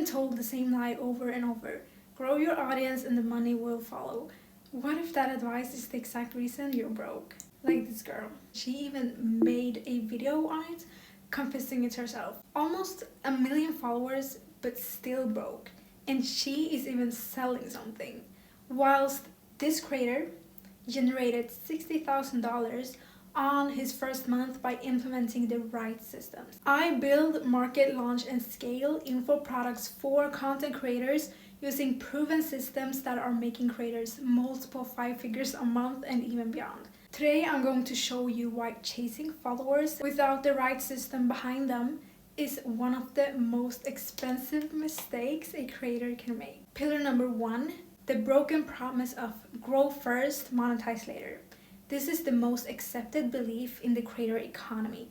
been told the same lie over and over. Grow your audience and the money will follow. What if that advice is the exact reason you're broke? Like this girl. She even made a video on it, confessing it herself. Almost 1 million followers, but still broke. And she is even selling something. Whilst this creator generated $60,000 on his first month by implementing the right systems. I build, market, launch, and scale info products for content creators using proven systems that are making creators multiple 5 figures a month and even beyond. Today I'm going to show you why chasing followers without the right system behind them is one of the most expensive mistakes a creator can make. Pillar number 1, the broken promise of grow first, monetize later. This is the most accepted belief in the creator economy,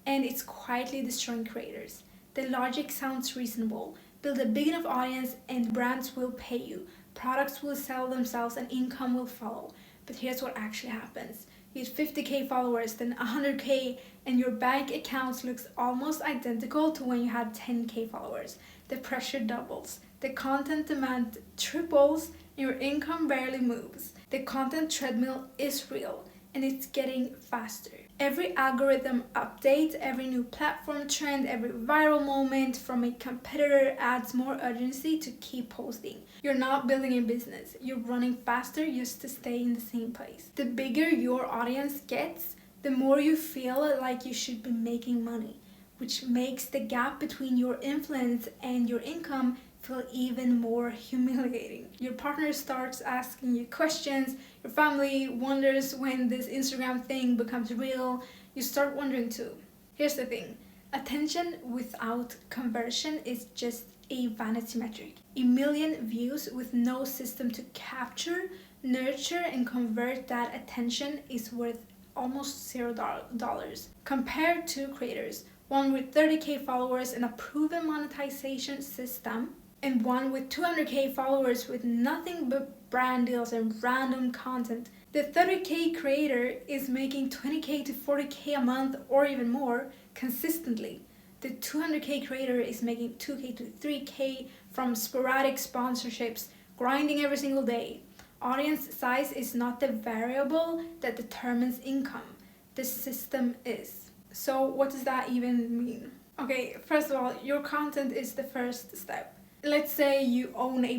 and it's quietly destroying creators. The logic sounds reasonable. Build a big enough audience and brands will pay you. Products will sell themselves and income will follow. But here's what actually happens. You get 50k followers, then 100k, and your bank account looks almost identical to when you had 10k followers. The pressure doubles. The content demand triples, and your income barely moves. The content treadmill is real, and it's getting faster. Every algorithm update, every new platform trend, every viral moment from a competitor adds more urgency to keep posting. You're not building a business, you're running faster just to stay in the same place. The bigger your audience gets, the more you feel like you should be making money, which makes the gap between your influence and your income feel even more humiliating. Your partner starts asking you questions, your family wonders when this Instagram thing becomes real, you start wondering too. Here's the thing, attention without conversion is just a vanity metric. 1 million views with no system to capture, nurture, and convert that attention is worth almost $0 compared to creators. One with 30k followers and a proven monetization system, and one with 200k followers with nothing but brand deals and random content. The 30k creator is making 20k to 40k a month or even more consistently. The 200k creator is making 2k to 3k from sporadic sponsorships, grinding every single day. Audience size is not the variable that determines income. The system is. So what does that even mean? Okay, first of all, your content is the first step. Let's say you own a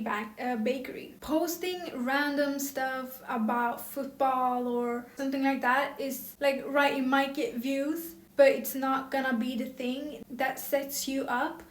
bakery. Posting random stuff about football or something like that is like, right, it might get views, but it's not gonna be the thing that sets you up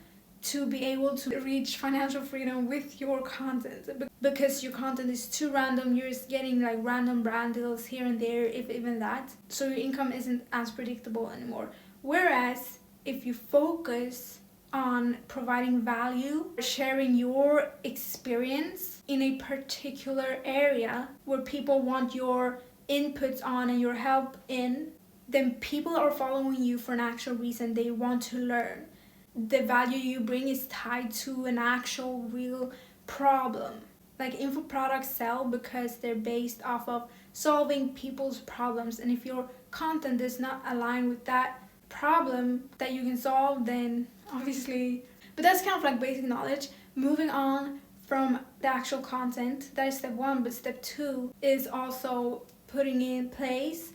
to be able to reach financial freedom with your content. Because your content is too random, you're just getting like random brand deals here and there, if even that. So your income isn't as predictable anymore. Whereas if you focus on providing value, sharing your experience in a particular area where people want your inputs on and your help in, then people are following you for an actual reason. They want to learn. The value you bring is tied to an actual real problem. Like info products sell because they're based off of solving people's problems, and if your content does not align with that problem that you can solve, then obviously. But that's kind of like basic knowledge. Moving on from the actual content, that is step 1, but step 2 is also putting in place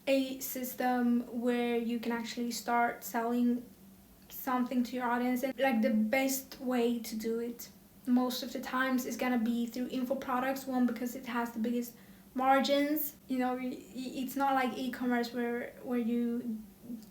a system where you can actually start selling something to your audience. And like the best way to do it most of the times is gonna be through info products. One, because it has the biggest margins. You know, it's not like e-commerce where you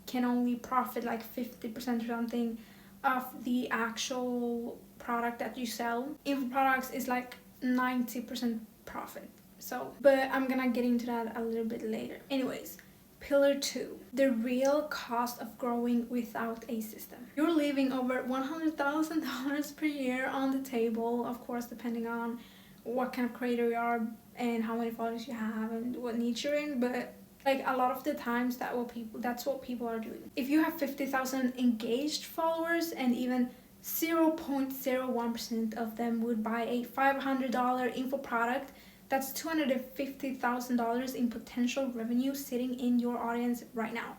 can only profit like 50% or something of the actual product that you sell. Info products is like 90% profit. So, but I'm gonna get into that a little bit later. Anyways, pillar 2, the real cost of growing without a system. You're leaving over $100,000 per year on the table, of course, depending on what kind of creator you are and how many followers you have and what niche you're in, but like a lot of the times that's what people are doing. If you have 50,000 engaged followers and even 0.01% of them would buy a $500 info product, that's $250,000 in potential revenue sitting in your audience right now.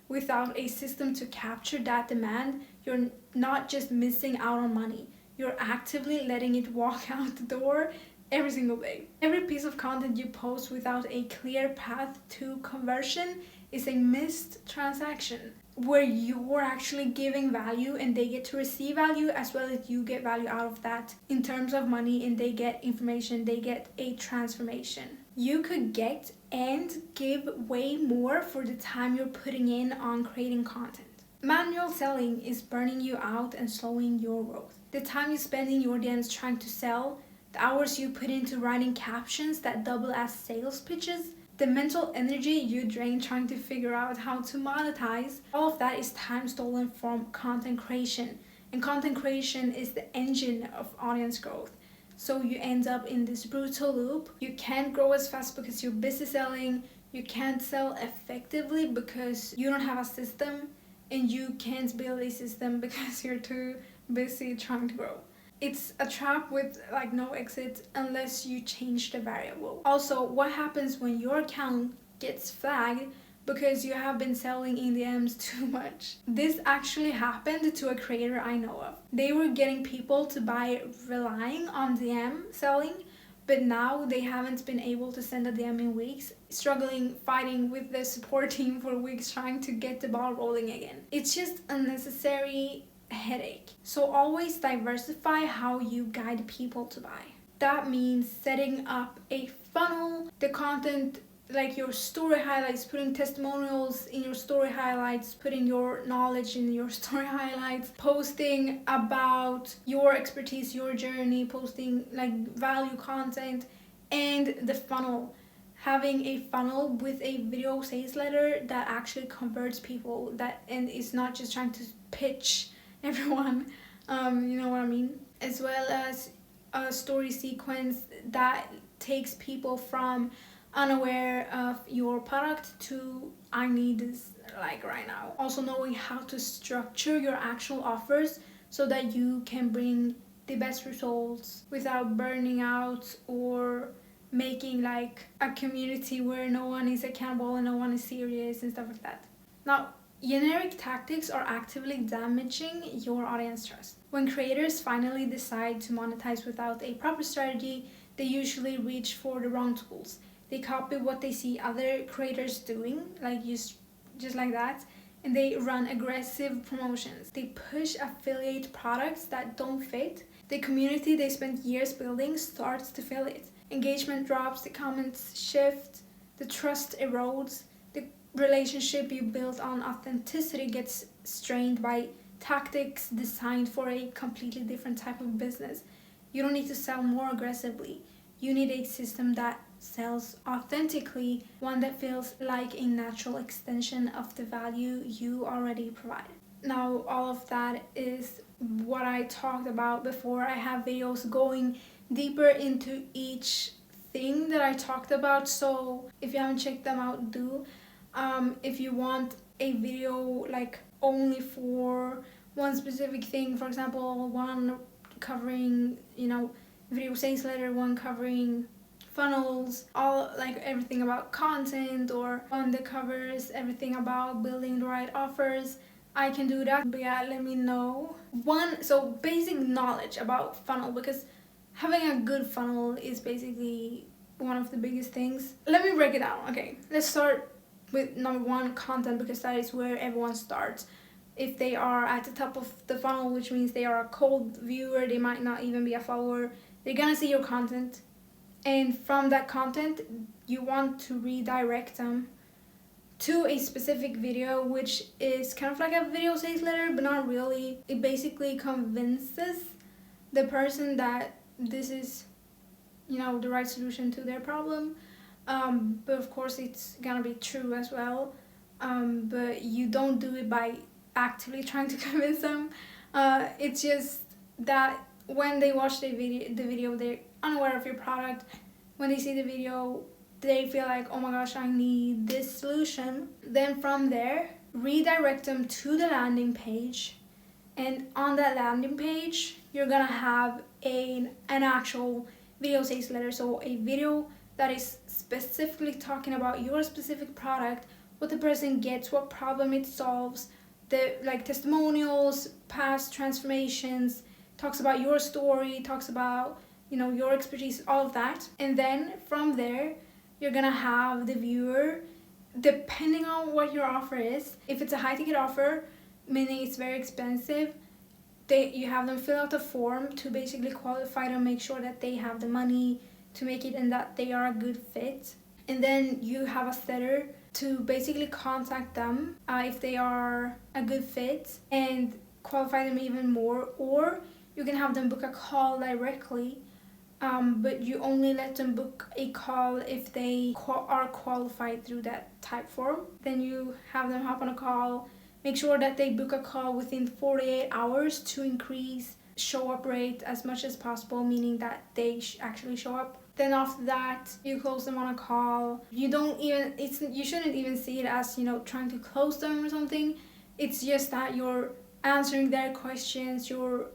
Without a system to capture that demand, you're not just missing out on money, you're actively letting it walk out the door every single day. Every piece of content you post without a clear path to conversion is a missed transaction where you're actually giving value and they get to receive value as well as you get value out of that in terms of money, and they get information, they get a transformation. You could get and give way more for the time you're putting in on creating content. Manual selling is burning you out and slowing your growth. The time you spend in your DMs trying to sell, the hours you put into writing captions that double as sales pitches, the mental energy you drain trying to figure out how to monetize, all of that is time stolen from content creation. And content creation is the engine of audience growth. So you end up in this brutal loop. You can't grow as fast because you're busy selling. You can't sell effectively because you don't have a system. And you can't build a system because you're too busy trying to grow. It's a trap with no exit unless you change the variable. Also, what happens when your account gets flagged because you have been selling in DMs too much? This actually happened to a creator I know of. They were getting people to buy relying on DM selling, but now they haven't been able to send a DM in weeks, struggling, fighting with the support team for weeks trying to get the ball rolling again. It's just unnecessary headache. So always diversify how you guide people to buy. That means setting up a funnel, the content like your story highlights, putting testimonials in your story highlights, putting your knowledge in your story highlights, posting about your expertise, your journey, posting value content, and the funnel. Having a funnel with a video sales letter that actually converts people, and is not just trying to pitch everyone, you know what I mean, as well as a story sequence that takes people from unaware of your product to I need this right now. Also knowing how to structure your actual offers so that you can bring the best results without burning out or making a community where no one is accountable and no one is serious and stuff like that. Now, generic tactics are actively damaging your audience trust. When creators finally decide to monetize without a proper strategy, they usually reach for the wrong tools. They copy what they see other creators doing, just like that, and they run aggressive promotions. They push affiliate products that don't fit. The community they spent years building starts to feel it. Engagement drops, the comments shift, the trust erodes, the relationship you built on authenticity gets strained by tactics designed for a completely different type of business. You don't need to sell more aggressively. You need a system that sells authentically, one that feels like a natural extension of the value you already provide. Now, all of that is what I talked about before. I have videos going deeper into each thing that I talked about, so if you haven't checked them out, do. If you want a video only for one specific thing, for example, one covering video sales letter, one covering funnels, all everything about content, or one that covers everything about building the right offers, I can do that. But yeah, let me know. So basic knowledge about funnel, because having a good funnel is basically one of the biggest things. Let me break it down. Okay, let's start with number one, content, because that is where everyone starts. If they are at the top of the funnel, which means they are a cold viewer, they might not even be a follower, they're gonna see your content, and from that content you want to redirect them to a specific video, which is kind of like a video sales letter, but not really. It basically convinces the person that this is the right solution to their problem, but of course it's gonna be true as well, but you don't do it by actively trying to convince them. It's just that when they watch the video, they're unaware of your product. When they see the video, they feel like, oh my gosh, I need this solution. Then from there, redirect them to the landing page, and on that landing page you're gonna have an actual video sales letter, so a video that is specifically talking about your specific product, what the person gets, what problem it solves, the testimonials, past transformations, talks about your story, talks about, you know, your expertise, all of that. And then from there, you're gonna have the viewer, depending on what your offer is. If it's a high ticket offer, meaning it's very expensive, you have them fill out a form to basically qualify them, make sure that they have the money to make it and that they are a good fit. And then you have a setter to basically contact them if they are a good fit and qualify them even more. Or you can have them book a call directly, but you only let them book a call if they are qualified through that type form. Then you have them hop on a call. Make sure that they book a call within 48 hours to increase show up rate as much as possible, meaning that they actually show up. Then after that, you close them on a call. You shouldn't even see it as, you know, trying to close them or something. It's just that you're answering their questions, you're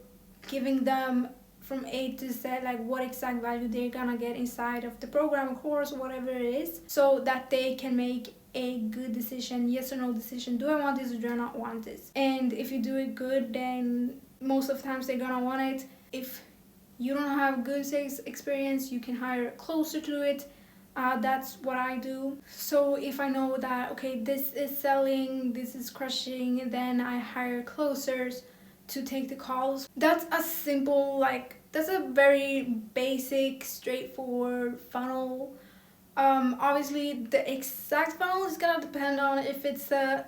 giving them from A to Z, like what exact value they're gonna get inside of the program, course, whatever it is, so that they can make a good decision, yes or no decision. Do I want this or do I not want this? And if you do it good, then most of the times they're gonna want it. If you don't have good sales experience, you can hire closer to it. That's what I do. So if I know that, okay, this is selling, this is crushing, then I hire closers to take the calls. That's a simple, that's a very basic, straightforward funnel. Obviously the exact funnel is gonna depend on if it's a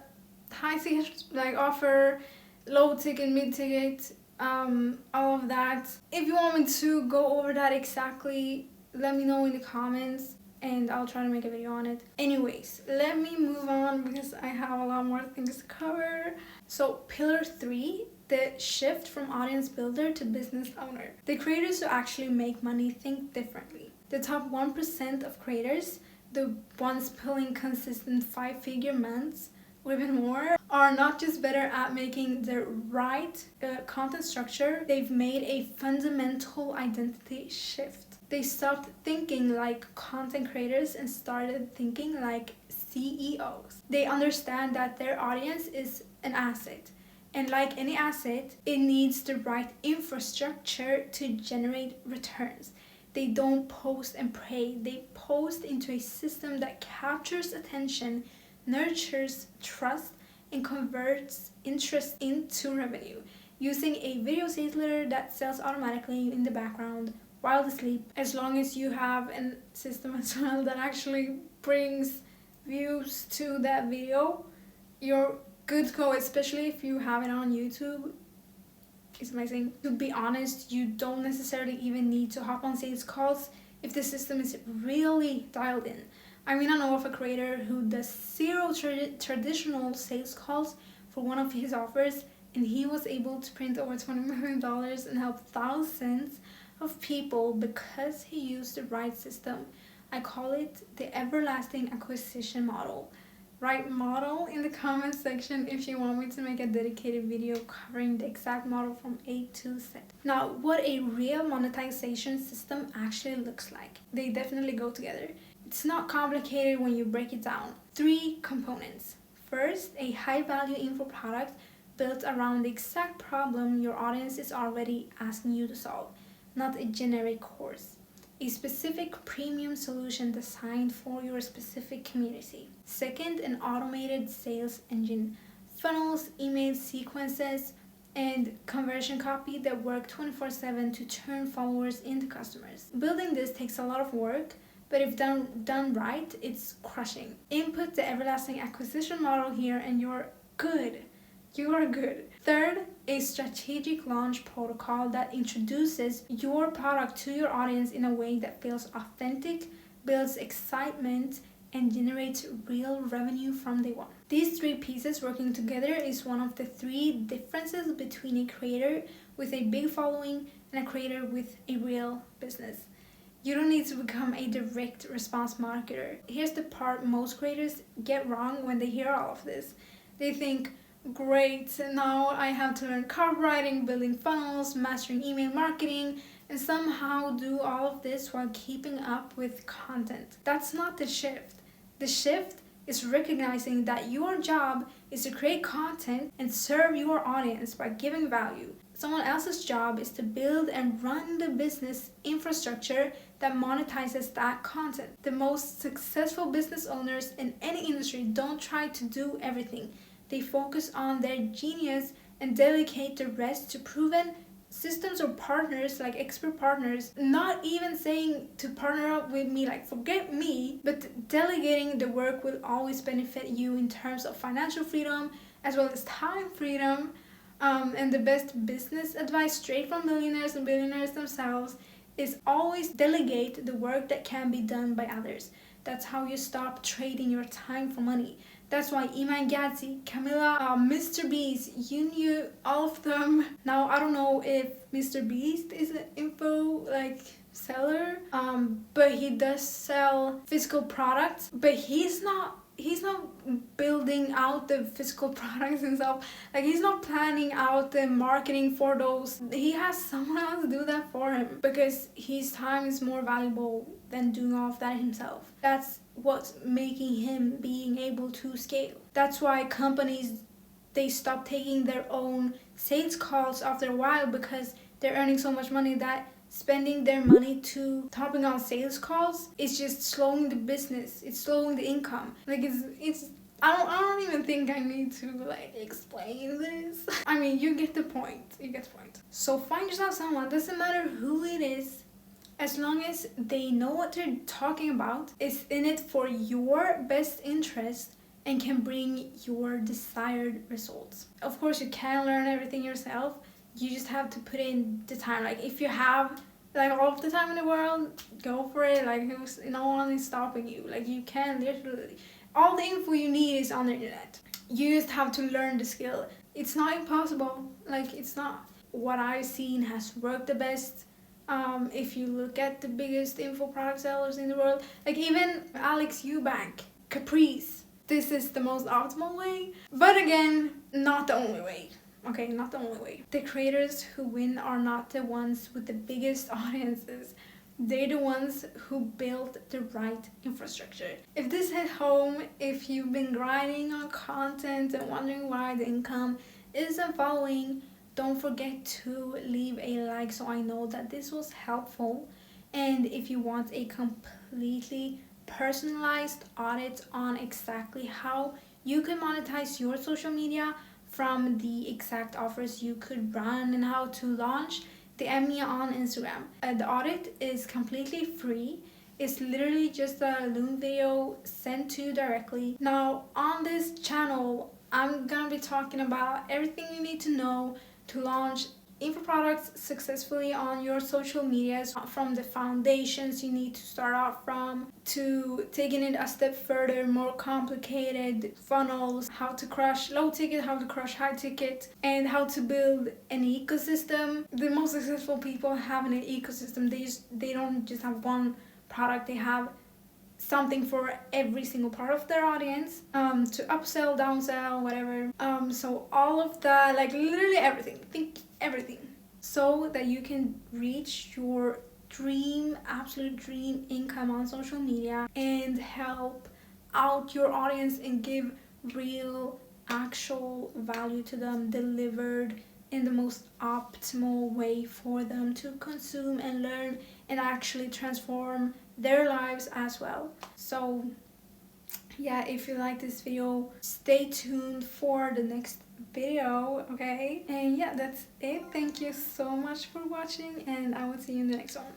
high ticket offer, low ticket, mid ticket, all of that. If you want me to go over that exactly, let me know in the comments and I'll try to make a video on it. Anyways, let me move on because I have a lot more things to cover. So pillar 3, the shift from audience builder to business owner. The creators who actually make money think differently. The top 1% of creators, the ones pulling consistent 5-figure months or even more, are not just better at making the right content structure, they've made a fundamental identity shift. They stopped thinking like content creators and started thinking like CEOs. They understand that their audience is an asset. And like any asset, it needs the right infrastructure to generate returns. They don't post and pray. They post into a system that captures attention, nurtures trust, and converts interest into revenue, using a video sales letter that sells automatically in the background while asleep. As long as you have a system as well that actually brings views to that video, you're good to go, especially if you have it on YouTube. It's amazing. To be honest, you don't necessarily even need to hop on sales calls if the system is really dialed in. I mean, I know of a creator who does 0 traditional sales calls for one of his offers, and he was able to print over $20 million and help thousands of people because he used the right system. I call it the everlasting acquisition model. Write model in the comment section if you want me to make a dedicated video covering the exact model from A to Z. Now, what a real monetization system actually looks like. They definitely go together. It's not complicated when you break it down. 3 components. First, a high-value info product built around the exact problem your audience is already asking you to solve, not a generic course. A specific premium solution designed for your specific community. Second, an automated sales engine. Funnels, email sequences, and conversion copy that work 24/7 to turn followers into customers. Building this takes a lot of work, but if done right, it's crushing. Input the everlasting acquisition model here and you're good. You are good. Third, a strategic launch protocol that introduces your product to your audience in a way that feels authentic, builds excitement, and generates real revenue from day one. These 3 pieces working together is one of the 3 differences between a creator with a big following and a creator with a real business. You don't need to become a direct response marketer. Here's the part most creators get wrong when they hear all of this. They think, great, now I have to learn copywriting, building funnels, mastering email marketing, and somehow do all of this while keeping up with content. That's not the shift. The shift is recognizing that your job is to create content and serve your audience by giving value. Someone else's job is to build and run the business infrastructure that monetizes that content. The most successful business owners in any industry don't try to do everything. They focus on their genius and delegate the rest to proven systems or partners, like expert partners. Not even saying to partner up with me, like forget me, but delegating the work will always benefit you in terms of financial freedom as well as time freedom. And the best business advice straight from millionaires and billionaires themselves is always delegate the work that can be done by others. That's how you stop trading your time for money. That's why Iman Gadzhi, Camilla, Mr. Beast, you knew all of them. Now I don't know if Mr. Beast is an info seller, but he does sell physical products, but he's not building out the physical products himself. Like, he's not planning out the marketing for those. He has someone else do that for him because his time is more valuable than doing all of that himself. That's what's making him being able to scale. That's why companies, they stop taking their own sales calls after a while because they're earning so much money that spending their money to topping on sales calls is just slowing the business. It's slowing the income. Like, it's I don't even think I need to explain this. I mean, you get the point. So find yourself someone, doesn't matter who it is, as long as they know what they're talking about, is in it for your best interest, and can bring your desired results. Of course, you can learn everything yourself. You just have to put in the time. Like, if you have all of the time in the world, go for it. No one is stopping you. Like, you can literally, all the info you need is on the internet. You just have to learn the skill. It's not impossible. It's not. What I've seen has worked the best. If you look at the biggest info product sellers in the world, even Alex Eubank, Caprice, this is the most optimal way. But again, not the only way. Okay, not the only way. The creators who win are not the ones with the biggest audiences. They're the ones who build the right infrastructure. If this hit home, if you've been grinding on content and wondering why the income isn't following, don't forget to leave a like so I know that this was helpful. And if you want a completely personalized audit on exactly how you can monetize your social media from the exact offers you could run and how to launch, DM me on Instagram. The audit is completely free. It's literally just a Loom video sent to you directly. Now, on this channel, I'm gonna be talking about everything you need to know to launch info products successfully on your social medias, from the foundations you need to start out from to taking it a step further, more complicated funnels, how to crush low ticket, how to crush high ticket, and how to build an ecosystem. The most successful people have an ecosystem. They don't just have one product, they have something for every single part of their audience, to upsell, downsell, whatever. So all of that, literally everything, think everything, so that you can reach your absolute dream income on social media and help out your audience and give real, actual value to them, delivered in the most optimal way for them to consume and learn and actually transform their lives as well. So yeah, if you like this video, stay tuned for the next video, okay? And yeah, that's it. Thank you so much for watching, and I will see you in the next one.